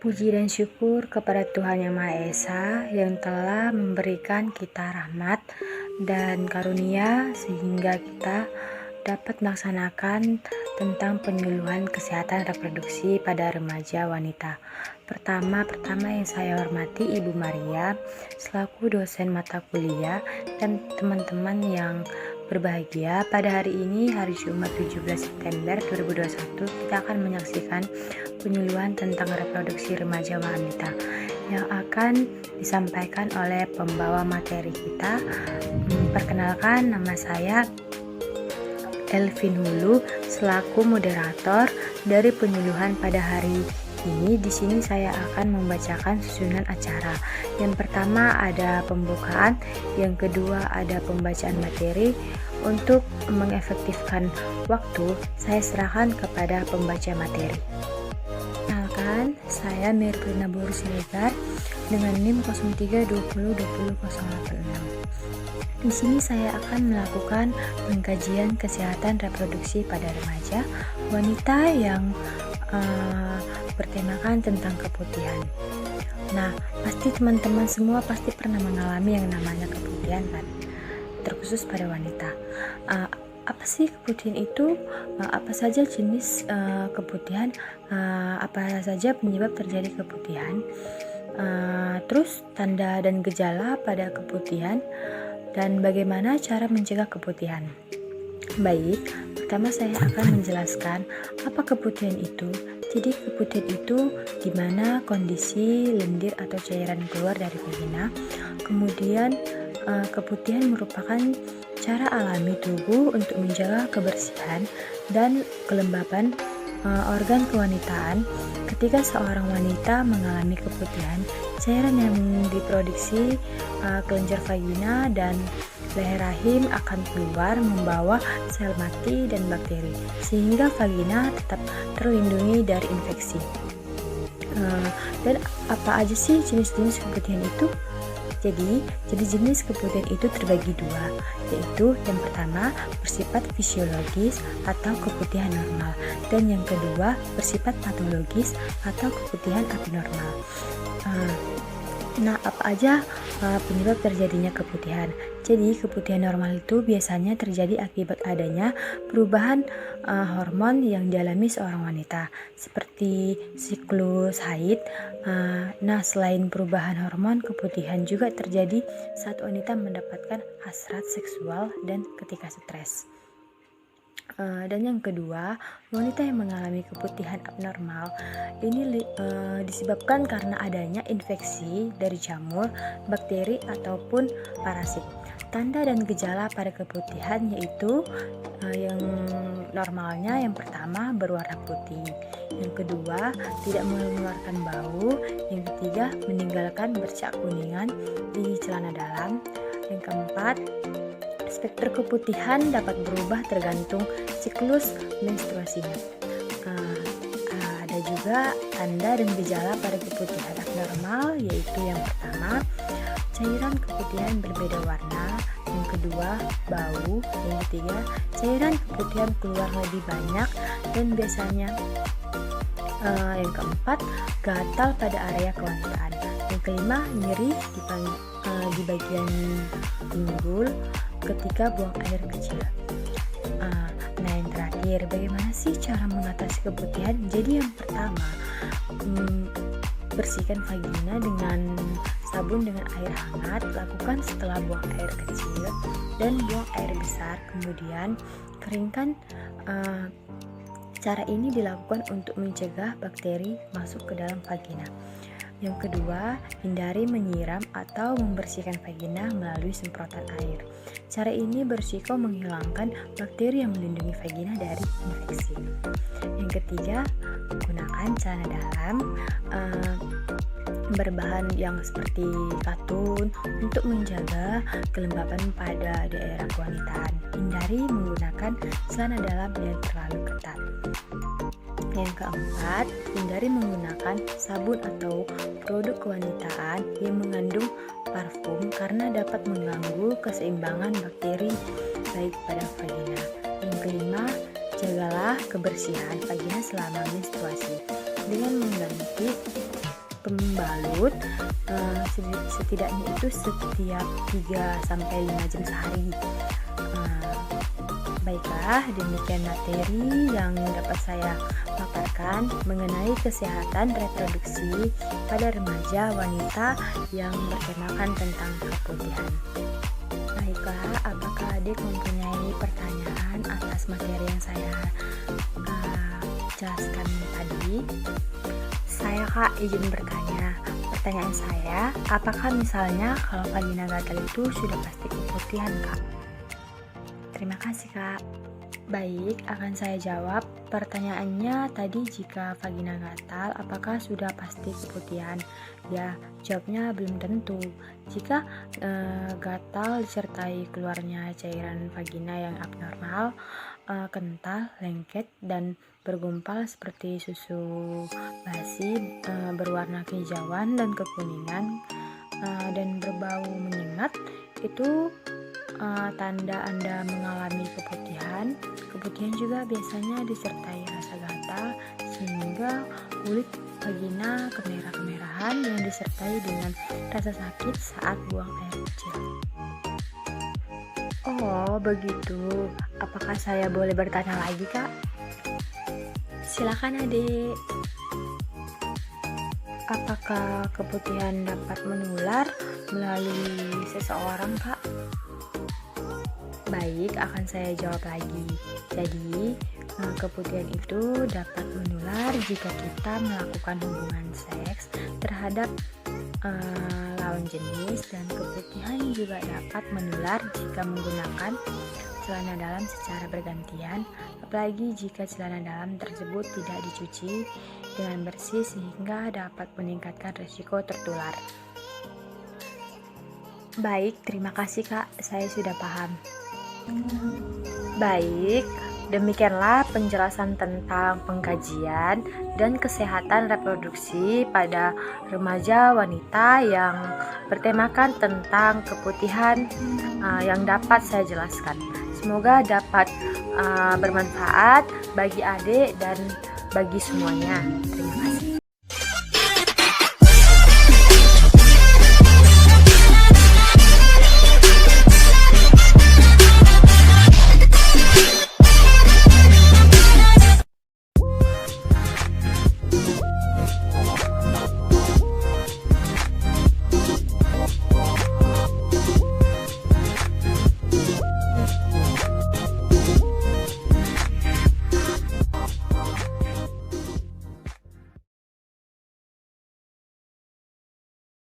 Puji dan syukur kepada Tuhan Yang Maha Esa yang telah memberikan kita rahmat dan karunia sehingga kita dapat melaksanakan tentang penyuluhan kesehatan reproduksi pada remaja wanita. Pertama yang saya hormati Ibu Maria selaku dosen mata kuliah dan teman-teman yang berbahagia. Pada hari ini, hari Jumat 17 September 2021, kita akan menyaksikan penyuluhan tentang reproduksi remaja wanita yang akan disampaikan oleh pembawa materi kita. Perkenalkan, nama saya Elvin Hulu selaku moderator dari penyuluhan pada hari ini. Di sini saya akan membacakan susunan acara. Yang pertama ada pembukaan, yang kedua ada pembacaan materi. Untuk mengefektifkan waktu, saya serahkan kepada pembaca materi. Kenalkan, saya Mirlina Boru Siregar dengan NIM 0320200086. Di sini saya akan melakukan pengkajian kesehatan reproduksi pada remaja wanita yang bertemakan tentang keputihan. Nah, pasti teman-teman semua pasti pernah mengalami yang namanya keputihan kan, terkhusus pada wanita. Apa sih keputihan itu? Apa saja jenis keputihan? Apa saja penyebab terjadi keputihan? Terus tanda dan gejala pada keputihan dan bagaimana cara mencegah keputihan. Baik, pertama saya akan menjelaskan apa keputihan itu. Jadi keputihan itu di mana kondisi lendir atau cairan keluar dari vagina. Kemudian keputihan merupakan cara alami tubuh untuk menjaga kebersihan dan kelembapan organ kewanitaan. Ketika seorang wanita mengalami keputihan, cairan yang diproduksi kelenjar vagina dan leher rahim akan keluar membawa sel mati dan bakteri, sehingga vagina tetap terlindungi dari infeksi. Dan apa aja sih jenis-jenis keputihan itu? Jadi jenis keputihan itu terbagi dua, yaitu yang pertama bersifat fisiologis atau keputihan normal, dan yang kedua bersifat patologis atau keputihan abnormal. Nah, apa aja penyebab terjadinya keputihan? Jadi, keputihan normal itu biasanya terjadi akibat adanya perubahan hormon yang dialami seorang wanita, seperti siklus haid. Nah, selain perubahan hormon, keputihan juga terjadi saat wanita mendapatkan hasrat seksual dan ketika stres. Dan yang kedua, wanita yang mengalami keputihan abnormal ini disebabkan karena adanya infeksi dari jamur, bakteri ataupun parasit. Tanda dan gejala pada keputihan yaitu yang normalnya yang pertama berwarna putih, yang kedua tidak mengeluarkan bau, yang ketiga meninggalkan bercak kuningan di celana dalam, yang keempat spektrum keputihan dapat berubah tergantung siklus menstruasinya. Ada juga tanda dan gejala pada keputihan abnormal, yaitu yang pertama cairan keputihan berbeda warna, yang kedua bau, yang ketiga cairan keputihan keluar lebih banyak dan biasanya yang keempat gatal pada area kewanitaan, yang kelima nyeri di bagian pinggul ketika buang air kecil. Nah, yang terakhir, bagaimana sih cara mengatasi keputihan? Jadi yang pertama, bersihkan vagina dengan sabun dengan air hangat, lakukan setelah buang air kecil dan buang air besar, kemudian keringkan. Cara ini dilakukan untuk mencegah bakteri masuk ke dalam vagina. Yang kedua, hindari menyiram atau membersihkan vagina melalui semprotan air. Cara ini berisiko menghilangkan bakteri yang melindungi vagina dari infeksi. Yang ketiga, gunakan celana dalam berbahan yang seperti katun untuk menjaga kelembapan pada daerah kewanitaan. Hindari menggunakan celana dalam yang terlalu ketat. Yang keempat, hindari menggunakan sabun atau produk kewanitaan yang mengandung parfum karena dapat mengganggu keseimbangan bakteri baik pada vagina. Yang kelima, jagalah kebersihan vagina selama menstruasi dengan mengganti pembalut setidaknya itu setiap 3-5 jam sehari. Baiklah, demikian materi yang dapat saya paparkan mengenai kesehatan reproduksi pada remaja wanita yang bertemakan tentang keputihan. Baiklah, apakah adik mempunyai pertanyaan atas materi yang saya jelaskan tadi? Saya Kak izin bertanya. Pertanyaan saya, apakah misalnya kalau vagina gatal itu sudah pasti keputihan Kak? Terima kasih Kak. Baik, akan saya jawab pertanyaannya tadi. Jika vagina gatal, apakah sudah pasti keputihan? Ya, jawabnya belum tentu. Jika gatal disertai keluarnya cairan vagina yang abnormal, kental, lengket, dan bergumpal seperti susu basi, berwarna kehijauan dan kekuningan, dan berbau menyengat, itu tanda Anda mengalami keputihan. Keputihan juga biasanya disertai rasa gatal sehingga kulit vagina kemerah-kemerahan yang disertai dengan rasa sakit saat buang air kecil. Oh, begitu. Apakah saya boleh bertanya lagi, Kak? Silakan, Adik. Apakah keputihan dapat menular melalui seseorang, Kak? Baik, akan saya jawab lagi. Jadi, keputihan itu dapat menular jika kita melakukan hubungan seks terhadap lawan jenis, dan keputihan juga dapat menular jika menggunakan celana dalam secara bergantian, apalagi jika celana dalam tersebut tidak dicuci dengan bersih sehingga dapat meningkatkan risiko tertular. Baik, terima kasih Kak, saya sudah paham. Baik, demikianlah penjelasan tentang pengkajian dan kesehatan reproduksi pada remaja wanita yang bertemakan tentang keputihan yang dapat saya jelaskan. Semoga dapat bermanfaat bagi adik dan bagi semuanya. Terima kasih.